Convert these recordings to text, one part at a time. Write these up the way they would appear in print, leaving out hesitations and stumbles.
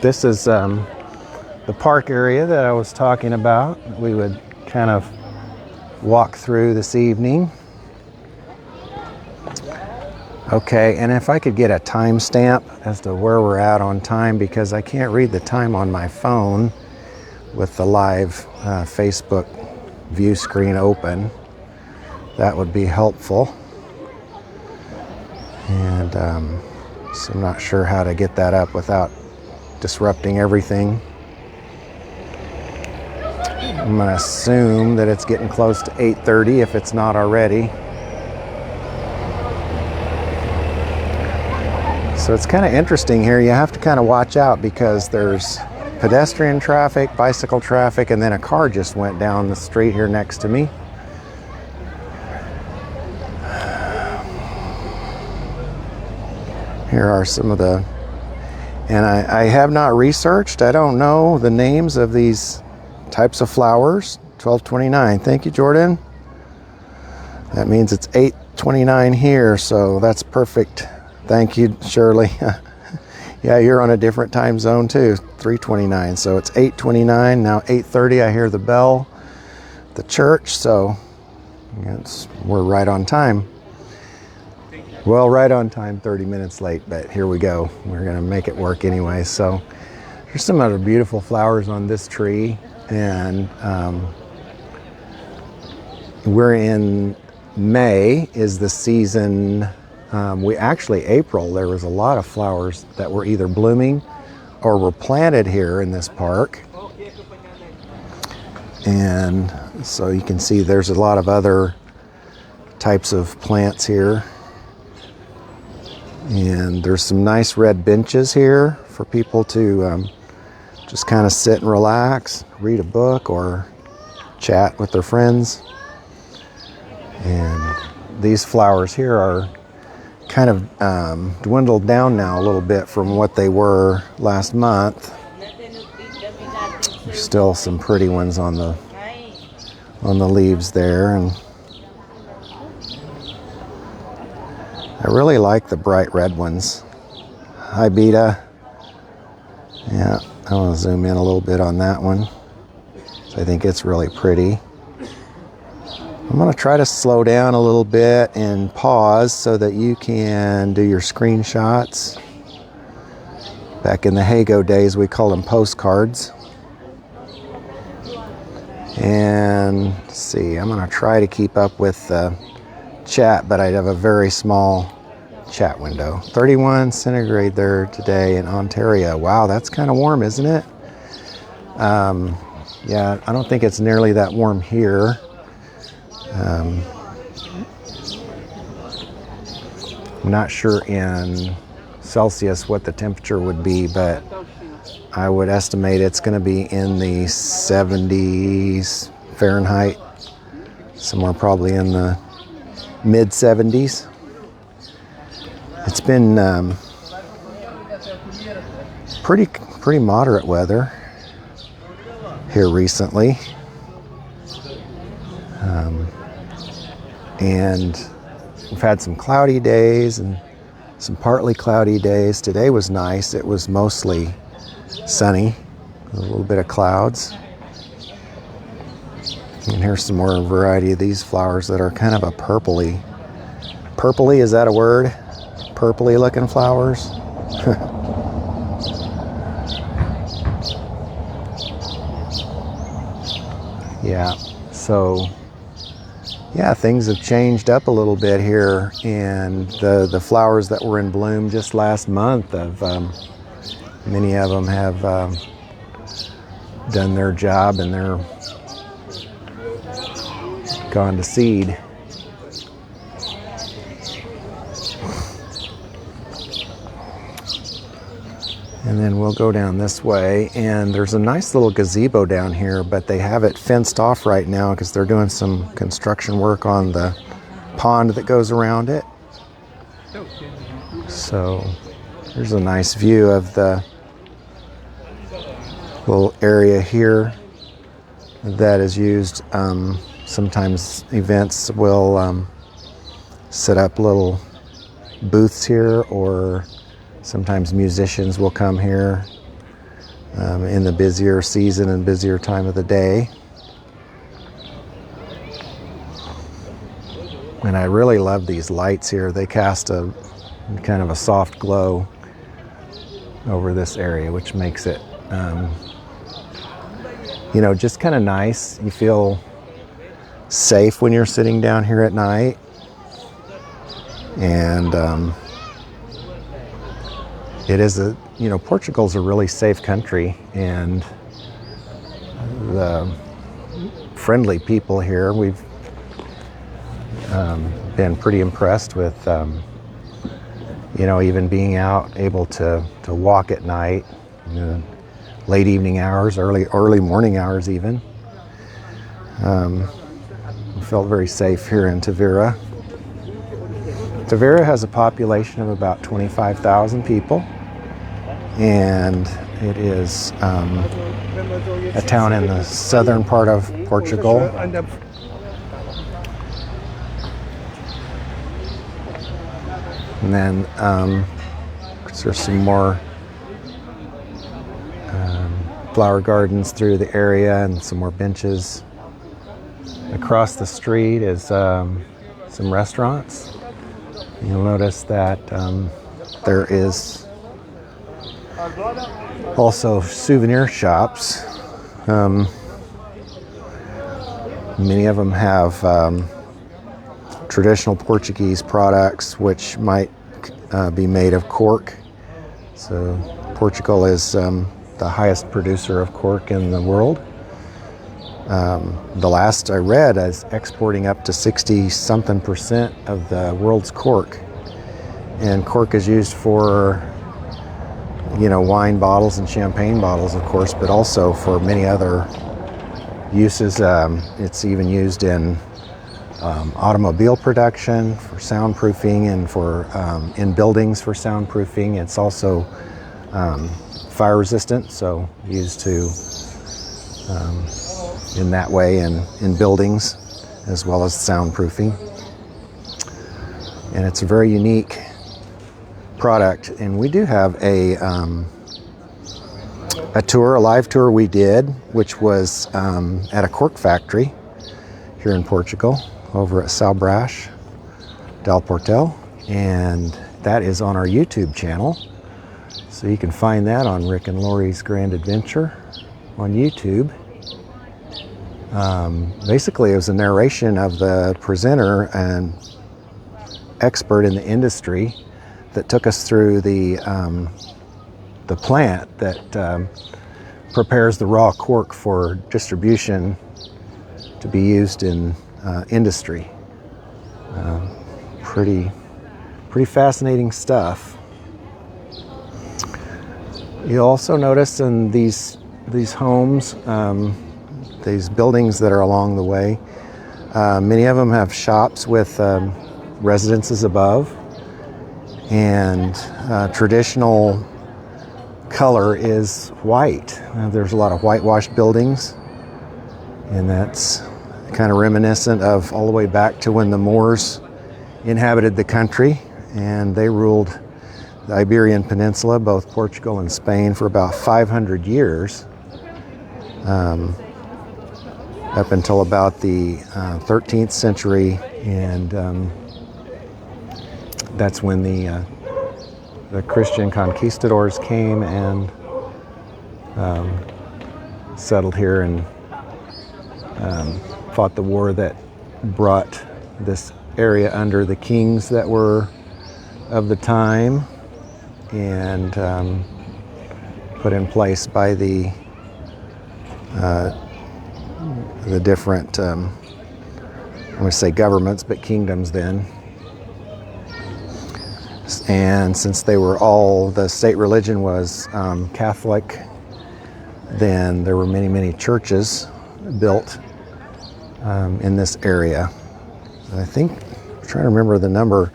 This is the park area that I was talking about. We would kind of walk through this evening. Okay, and if I could get a timestamp as to where we're at on time, because I can't read the time on my phone with the live Facebook view screen open, that would be helpful. And so I'm not sure how to get that up without disrupting everything. I'm going to assume that it's getting close to 8:30 if it's not already. So it's kind of interesting here. You have to kind of watch out because there's pedestrian traffic, bicycle traffic, and then a car just went down the street here next to me. Here are some of the, and I have not researched, I don't know the names of these types of flowers. 12:29, thank you, Jordan. That means it's 8:29 here, so that's perfect. Thank you, Shirley. Yeah, you're on a different time zone too, 3:29. So it's 8:29, now 8:30. I hear the bell, the church, so we're right on time. Well, right on time, 30 minutes late, but here we go. We're gonna make it work anyway. So here's some other beautiful flowers on this tree, and we're in May is the season. April, there was a lot of flowers that were either blooming or were planted here in this park. And so you can see there's a lot of other types of plants here. And there's some nice red benches here for people to just kind of sit and relax, read a book, or chat with their friends. And these flowers here are kind of dwindled down now a little bit from what they were last month. There's still some pretty ones on the leaves there, and I really like the bright red ones. Hi, Beta. Yeah, I want to zoom in a little bit on that one. So I think it's really pretty. I'm going to try to slow down a little bit and pause so that you can do your screenshots. Back in the Hago days, we called them postcards. And let's see, I'm going to try to keep up with the chat, but I have a very small chat window. 31 centigrade there today in Ontario. Wow, that's kind of warm, isn't it? Yeah, I don't think it's nearly that warm here. I'm not sure in Celsius what the temperature would be, but I would estimate it's going to be in the 70s Fahrenheit, somewhere probably in the mid 70s. It's been pretty moderate weather here recently. And we've had some cloudy days and some partly cloudy days. Today was nice. It was mostly sunny, a little bit of clouds. And here's some more variety of these flowers that are kind of a purpley. Purpley, is that a word? Purpley looking flowers. Yeah, so yeah, things have changed up a little bit here, and the flowers that were in bloom just last month, many of them have done their job and they're gone to seed. And then we'll go down this way, and there's a nice little gazebo down here, but they have it fenced off right now because they're doing some construction work on the pond that goes around it. So there's a nice view of the little area here that is used. Sometimes events will set up little booths here, or sometimes musicians will come here in the busier season and busier time of the day. And I really love these lights here. They cast a kind of a soft glow over this area, which makes it, you know, just kind of nice. You feel safe when you're sitting down here at night. And it is a, you know, Portugal's a really safe country, and the friendly people here, we've been pretty impressed with, you know, even being out able to walk at night, you know, late evening hours, early morning hours even. We felt very safe here in Tavira. Tavira has a population of about 25,000 people, and it is a town in the southern part of Portugal. And then there's some more flower gardens through the area and some more benches. Across the street is some restaurants. You'll notice that there is also souvenir shops. Many of them have traditional Portuguese products, which might be made of cork. So Portugal is the highest producer of cork in the world. The last I read is exporting up to 60-something% of the world's cork. And cork is used for, you know, wine bottles and champagne bottles, of course, but also for many other uses. It's even used in automobile production, for soundproofing, and for in buildings for soundproofing. It's also fire resistant, so used to in that way in buildings, as well as soundproofing. And it's a very unique product. And we do have a live tour we did, which was at a cork factory here in Portugal, over at São Brás del Portel, and that is on our YouTube channel. So you can find that on Rick and Lori's Grand Adventure on YouTube. Basically, it was a narration of the presenter and expert in the industry that took us through the plant that prepares the raw cork for distribution to be used in industry. Pretty fascinating stuff. You'll also notice in these homes, these buildings that are along the way, many of them have shops with residences above, and traditional color is white. There's a lot of whitewashed buildings, and that's kind of reminiscent of all the way back to when the Moors inhabited the country, and they ruled the Iberian Peninsula, both Portugal and Spain, for about 500 years, up until about the 13th century, and that's when the Christian conquistadors came and settled here and fought the war that brought this area under the kings that were of the time, and put in place by the different, I want to say governments, but kingdoms then. And since they were all, the state religion was Catholic, then there were many churches built in this area. I think, I'm trying to remember the number,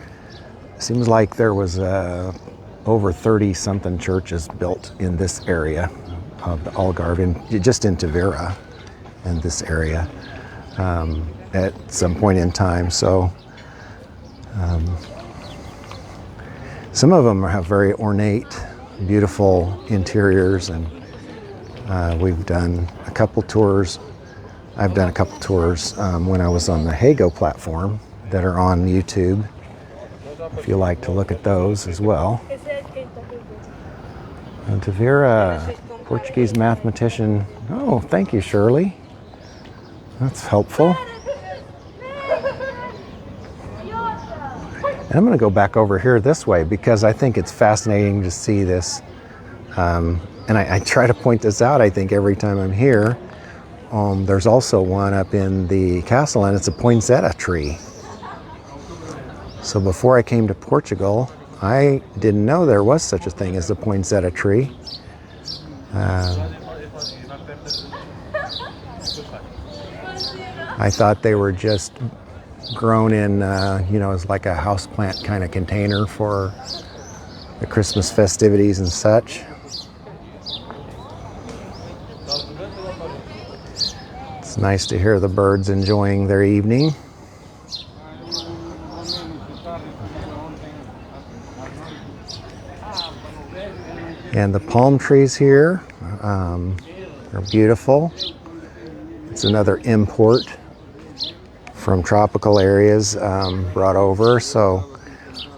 it seems like there was over 30-something churches built in this area of the Algarve, just in Tavira, in this area, at some point in time. So some of them have very ornate, beautiful interiors, and We've done a couple tours. I've done a couple tours when I was on the Hago platform that are on YouTube, if you like to look at those as well. And Tavira, Portuguese mathematician. Oh, thank you, Shirley. That's helpful. And I'm going to go back over here this way because I think it's fascinating to see this. And I try to point this out, I think, every time I'm here. There's also one up in the castle, and it's a poinsettia tree. So before I came to Portugal, I didn't know there was such a thing as a poinsettia tree. I thought they were just grown in, as like a houseplant kind of container for the Christmas festivities and such. It's nice to hear the birds enjoying their evening. And the palm trees here are beautiful. It's another import from tropical areas brought over. So,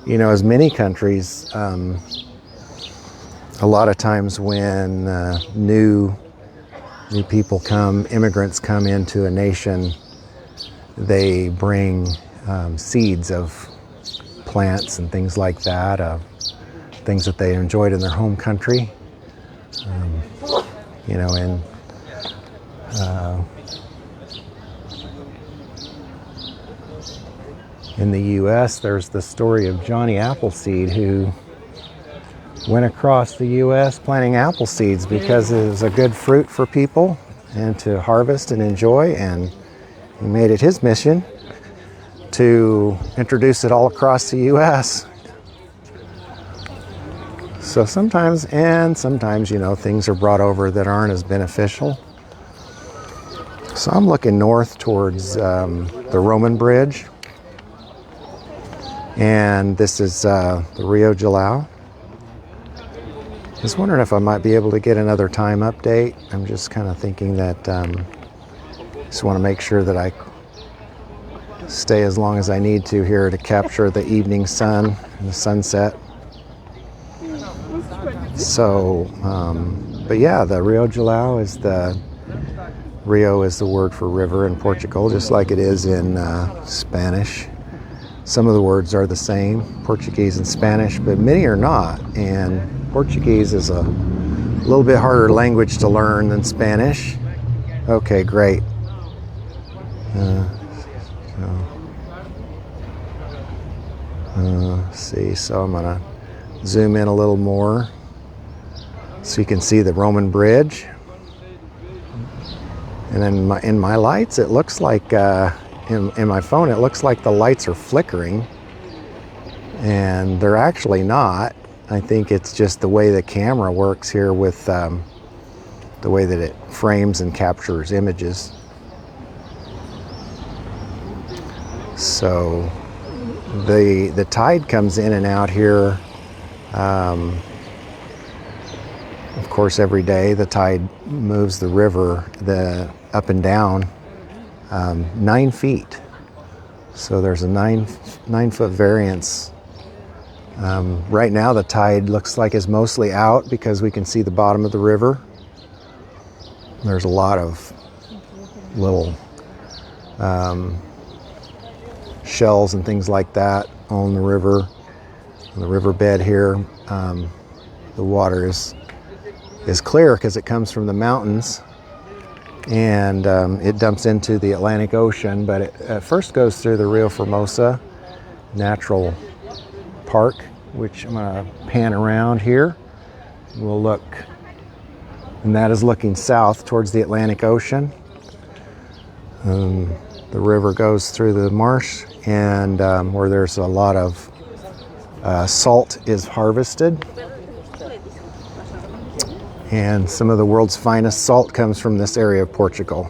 as many countries, a lot of times when new people come, immigrants come into a nation, they bring seeds of plants and things like that, things that they enjoyed in their home country. In the U.S., there's the story of Johnny Appleseed, who went across the U.S. planting apple seeds because it was a good fruit for people and to harvest and enjoy, and he made it his mission to introduce it all across the U.S. So sometimes, things are brought over that aren't as beneficial. So I'm looking north towards the Roman Bridge. And this is the Rio Gilao. I was wondering if I might be able to get another time update. I'm just kind of thinking that just want to make sure that I stay as long as I need to here to capture the evening sun and the sunset. So, but yeah, the Rio Gilao is Rio is the word for river in Portugal, just like it is in Spanish. Some of the words are the same, Portuguese and Spanish, but many are not. And Portuguese is a little bit harder language to learn than Spanish. Okay, great. See, so I'm gonna zoom in a little more so you can see the Roman Bridge. And then in my lights, it looks like in my phone, it looks like the lights are flickering, and they're actually not. I think it's just the way the camera works here with the way that it frames and captures images. So the tide comes in and out here. Of course, every day the tide moves the river up and down 9 feet. So there's a 9-foot variance. Right now the tide looks like it's mostly out because we can see the bottom of the river. There's a lot of little shells and things like that on the river, on the riverbed here. The water is clear because it comes from the mountains, and it dumps into the Atlantic Ocean, but it first goes through the Rio Formosa Natural Park, which I'm going to pan around here. We'll look, and that is looking south towards the Atlantic Ocean. The river goes through the marsh, and where there's a lot of salt is harvested. And some of the world's finest salt comes from this area of Portugal.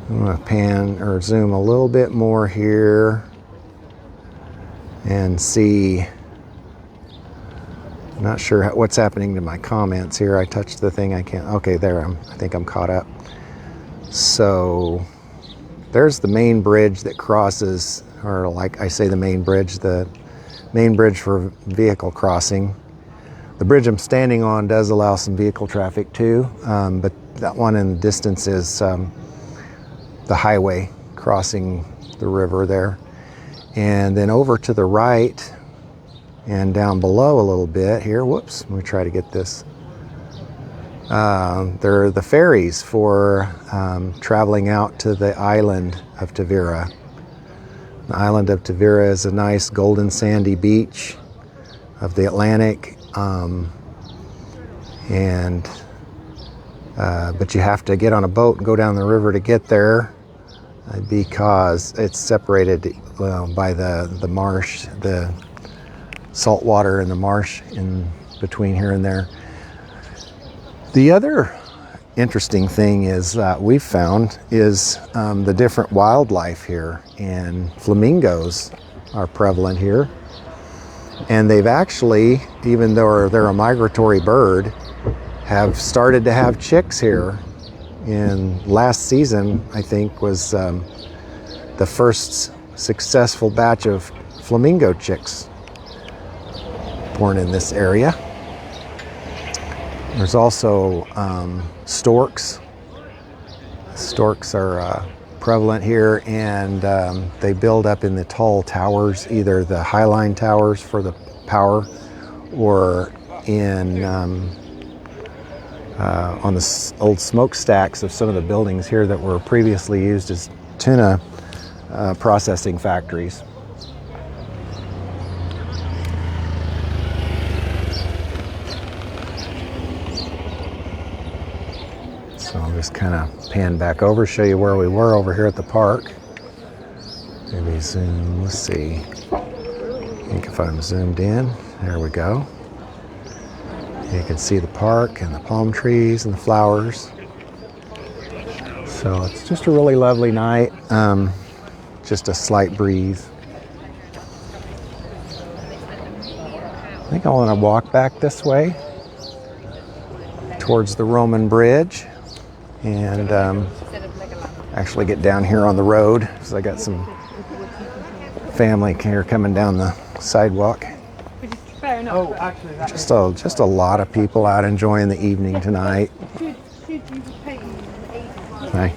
I'm going to pan or zoom a little bit more here and see Not sure what's happening to my comments here. I touched the thing I can't. Okay, there. I think I'm caught up. So there's the main bridge that crosses, or like I say, the main bridge for vehicle crossing. The bridge I'm standing on does allow some vehicle traffic too, but that one in the distance is the highway crossing the river there. And then over to the right and down below a little bit here, whoops, let me try to get this. There are the ferries for traveling out to the island of Tavira. The island of Tavira is a nice golden sandy beach of the Atlantic, but you have to get on a boat and go down the river to get there because it's separated by the marsh, the salt water and the marsh in between here and there. The other interesting thing is that we've found is the different wildlife here, and flamingos are prevalent here. And they've actually, even though they're a migratory bird, have started to have chicks here. In last season, I think, was the first successful batch of flamingo chicks born in this area. There's also storks. Storks are prevalent here, and they build up in the tall towers, either the highline towers for the power, or in on the old smokestacks of some of the buildings here that were previously used as tuna processing factories. So I'll just kind of pan back over, show you where we were over here at the park. Maybe zoom, let's see. I think if I'm zoomed in, there we go. You can see the park and the palm trees and the flowers. So it's just a really lovely night. Just a slight breeze. I think I want to walk back this way towards the Roman bridge and actually get down here on the road, because I got some family here coming down the sidewalk. Oh, actually, Just a lot of people out enjoying the evening tonight. Hi.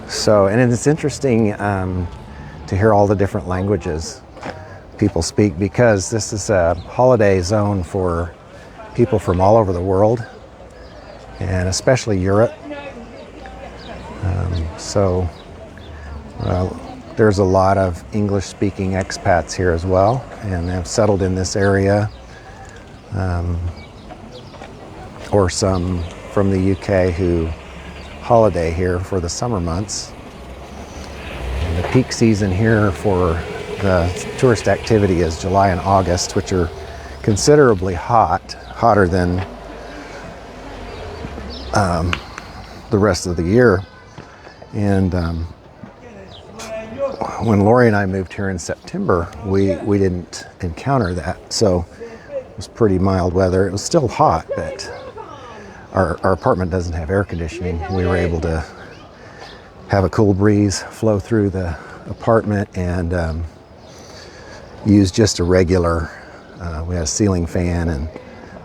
So, and it's interesting to hear all the different languages people speak, because this is a holiday zone for people from all over the world, and especially Europe. There's a lot of English-speaking expats here as well, and they've settled in this area, or some from the UK who holiday here for the summer months. And the peak season here for the tourist activity is July and August, which are considerably hotter than the rest of the year. And when Lori and I moved here in September, we didn't encounter that, so it was pretty mild weather. It was still hot, but our apartment doesn't have air conditioning. We were able to have a cool breeze flow through the apartment and use just a regular, we had a ceiling fan and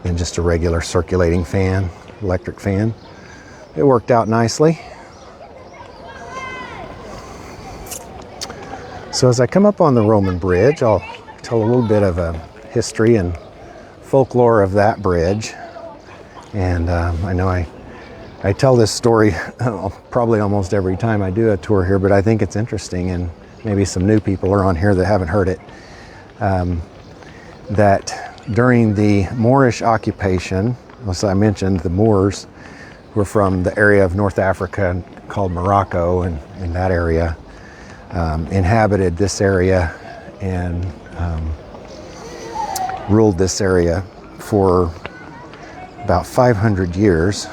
then just a regular circulating fan, electric fan. It worked out nicely. So as I come up on the Roman bridge, I'll tell a little bit of a history and folklore of that bridge. And I know I tell this story probably almost every time I do a tour here, but I think it's interesting, and maybe some new people are on here that haven't heard it, that during the Moorish occupation, as I mentioned, the Moors were from the area of North Africa called Morocco, and in that area, inhabited this area and ruled this area for about 500 years.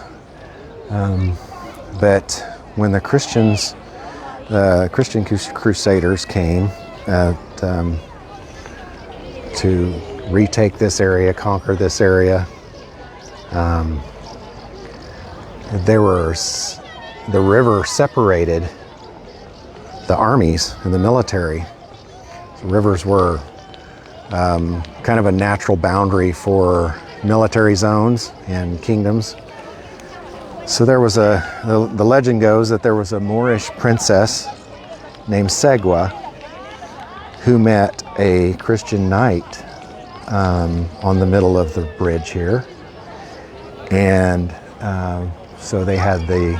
But when the Christian crusaders came to retake this area, conquer this area. The river separated the armies and the military. The rivers were kind of a natural boundary for military zones and kingdoms. So there was the legend goes that there was a Moorish princess named Segua who met a Christian knight on the middle of the bridge here. And so they had the,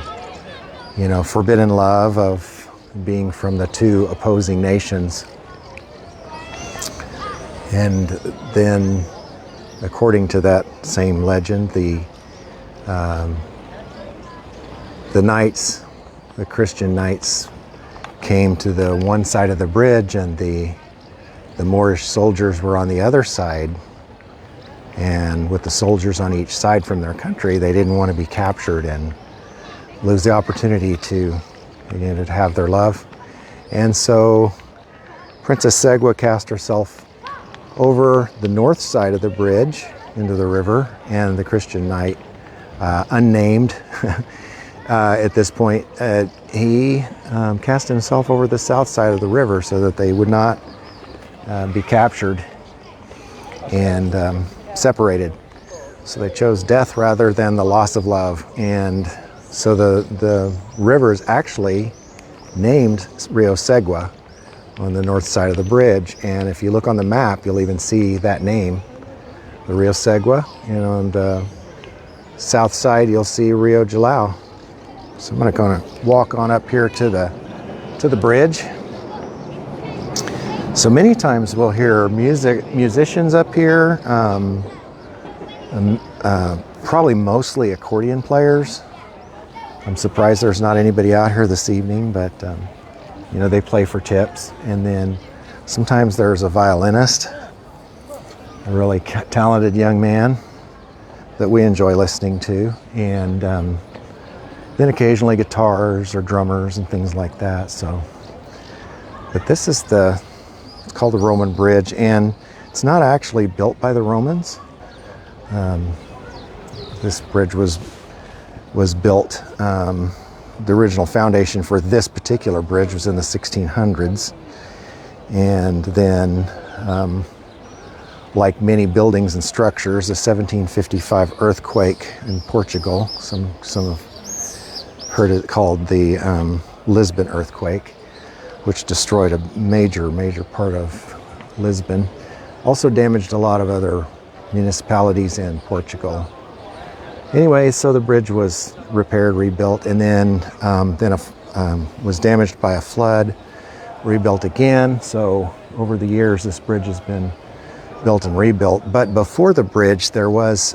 forbidden love of being from the two opposing nations. And then, according to that same legend, the knights, the Christian knights, came to the one side of the bridge, and the Moorish soldiers were on the other side. And with the soldiers on each side from their country, they didn't want to be captured and lose the opportunity to have their love. And so Princess Segua cast herself over the north side of the bridge into the river, and the Christian knight, unnamed at this point, he cast himself over the south side of the river so that they would not be captured and separated. So they chose death rather than the loss of love. And so the river is actually named Rio Segua on the north side of the bridge. And if you look on the map, you'll even see that name, the Rio Segua. And on the south side, you'll see Rio Gilao. So I'm going to walk on up here to the bridge. So many times we'll hear musicians up here, probably mostly accordion players. I'm surprised there's not anybody out here this evening, but they play for tips. And then sometimes there's a violinist, a really talented young man that we enjoy listening to. And then occasionally guitars or drummers and things like that. So, but this is it's called the Roman Bridge, and it's not actually built by the Romans. This bridge was built, the original foundation for this particular bridge was in the 1600s. And then, like many buildings and structures, the 1755 earthquake in Portugal, some have heard it called the Lisbon earthquake, which destroyed a major part of Lisbon. Also damaged a lot of other municipalities in Portugal. Anyway, so the bridge was repaired, rebuilt, and then was damaged by a flood, rebuilt again. So over the years, this bridge has been built and rebuilt. But before the bridge, there was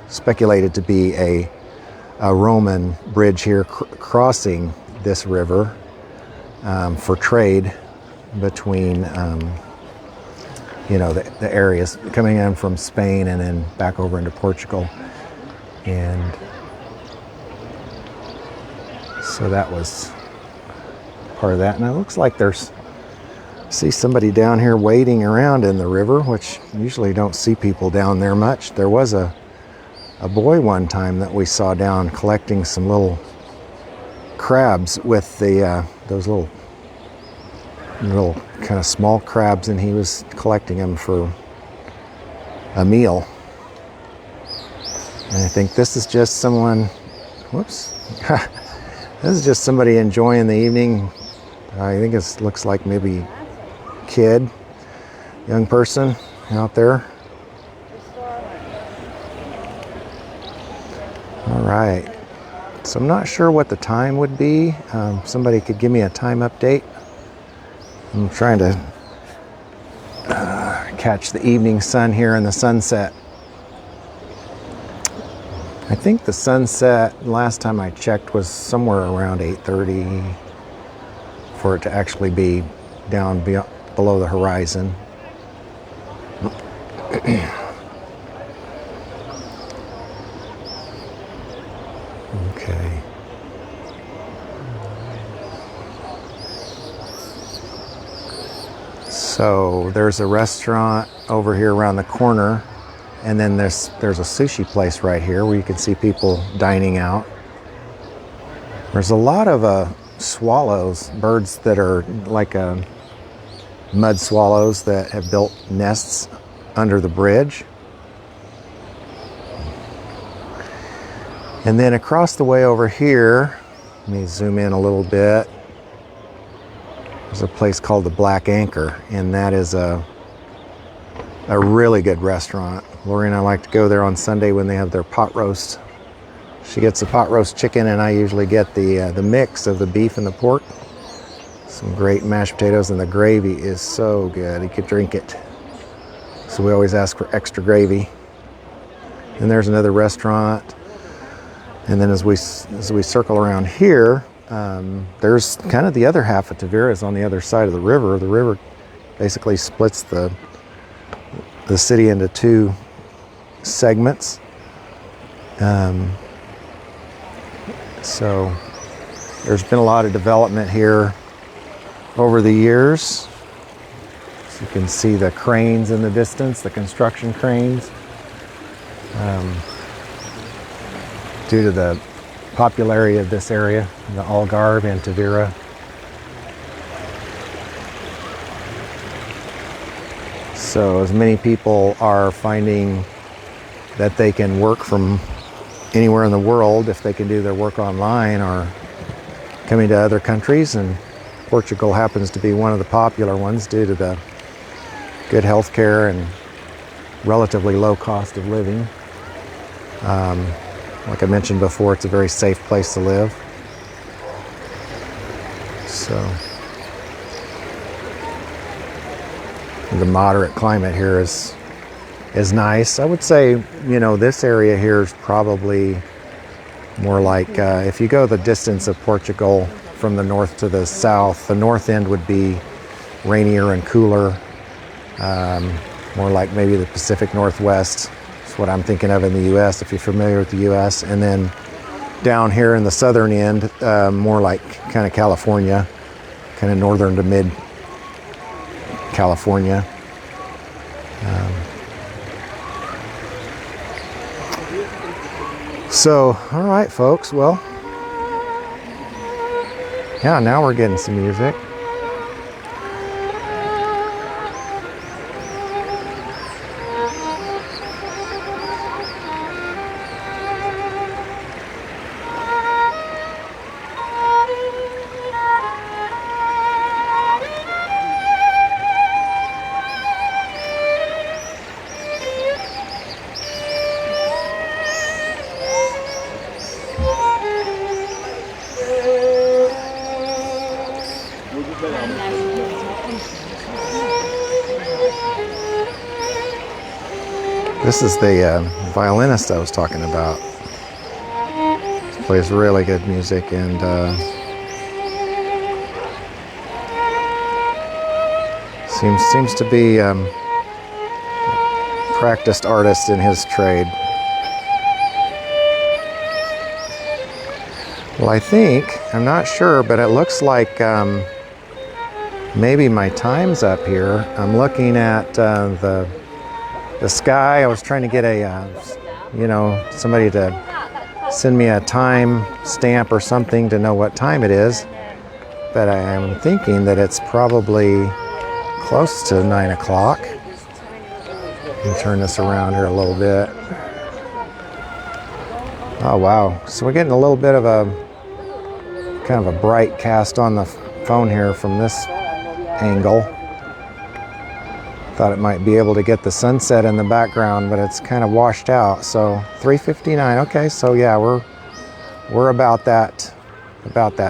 speculated to be a Roman bridge here crossing this river for trade between the areas coming in from Spain and then back over into Portugal. And so that was part of that. And it looks like see somebody down here wading around in the river, which usually don't see people down there much. There was a boy one time that we saw down collecting some little crabs with those little kind of small crabs, and he was collecting them for a meal. And I think this is just someone, this is just somebody enjoying the evening. I think it looks like maybe kid, young person out there. All right, so I'm not sure what the time would be. Somebody could give me a time update. I'm trying to catch the evening sun here and the sunset. I think the sunset, last time I checked, was somewhere around 8:30 for it to actually be down below the horizon. Okay. So there's a restaurant over here around the corner. And then there's a sushi place right here where you can see people dining out. There's a lot of swallows, birds that are like mud swallows that have built nests under the bridge. And then across the way over here, let me zoom in a little bit. There's a place called the Black Anchor, and that is a really good restaurant. Lori and I like to go there on Sunday when they have their pot roast. She gets the pot roast chicken, and I usually get the mix of the beef and the pork. Some great mashed potatoes, and the gravy is so good. You could drink it. So we always ask for extra gravy. And there's another restaurant. And then as we circle around here, there's kind of the other half of Tavira is on the other side of the river. The river basically splits the city into two segments. So there's been a lot of development here over the years. So you can see the cranes in the distance, the construction cranes. Due to the popularity of this area, the Algarve and Tavira. So as many people are finding that they can work from anywhere in the world if they can do their work online, or coming to other countries, and Portugal happens to be one of the popular ones due to the good health care and relatively low cost of living. Like I mentioned before, it's a very safe place to live. So the moderate climate here is nice. I would say, this area here is probably more like, if you go the distance of Portugal from the north to the south, the north end would be rainier and cooler, more like maybe the Pacific Northwest. That's what I'm thinking of in the U.S., if you're familiar with the U.S. And then down here in the southern end, more like kind of California, kind of northern to mid California. So, all right, folks. Well, yeah, now we're getting some music. This is the violinist I was talking about. He plays really good music, and seems to be practiced artist in his trade. Well, I think, I'm not sure, but it looks like maybe my time's up here. I'm looking at the sky. I was trying to get somebody to send me a time stamp or something to know what time it is. But I am thinking that it's probably close to 9 o'clock. Let me turn this around here a little bit. Oh, wow. So we're getting a little bit of a kind of a bright cast on the phone here from this angle. Thought it might be able to get the sunset in the background, but it's kind of washed out. So 3:59. Okay, so yeah, we're about that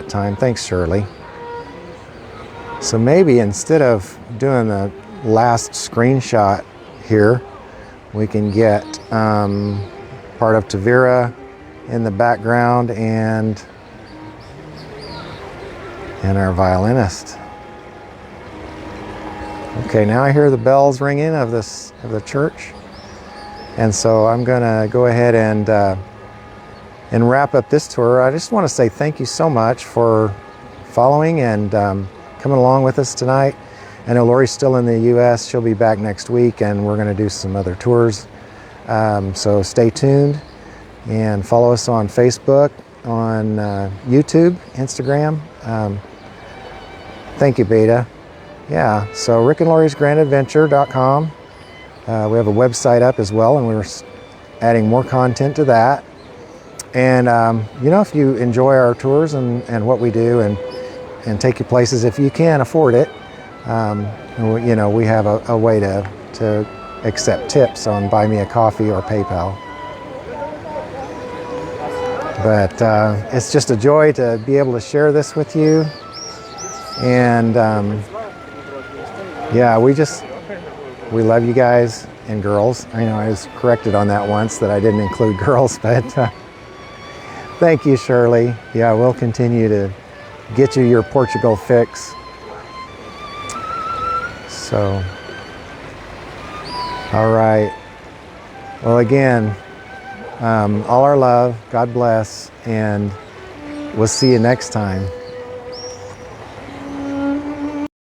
time. Thanks, Shirley. So maybe instead of doing the last screenshot here, we can get part of Tavira in the background and our violinist. Okay, now I hear the bells ringing of the church, and so I'm gonna go ahead and wrap up this tour. I just want to say thank you so much for following and coming along with us tonight. I know Lori's still in the U.S. She'll be back next week, and we're going to do some other tours. So stay tuned and follow us on Facebook, on YouTube, Instagram. Thank you, Beta. Yeah, so rickandlori'sgrandadventure.com. We have a website up as well, and we're adding more content to that. And you know, if you enjoy our tours and what we do, and take you places if you can afford it, you know, we have a way to accept tips on Buy Me a Coffee or PayPal. But it's just a joy to be able to share this with you. And yeah, we love you guys and girls. I know I was corrected on that once that I didn't include girls, but thank you, Shirley. Yeah, we'll continue to get you your Portugal fix. So, all right. Well, again, all our love, God bless, and we'll see you next time.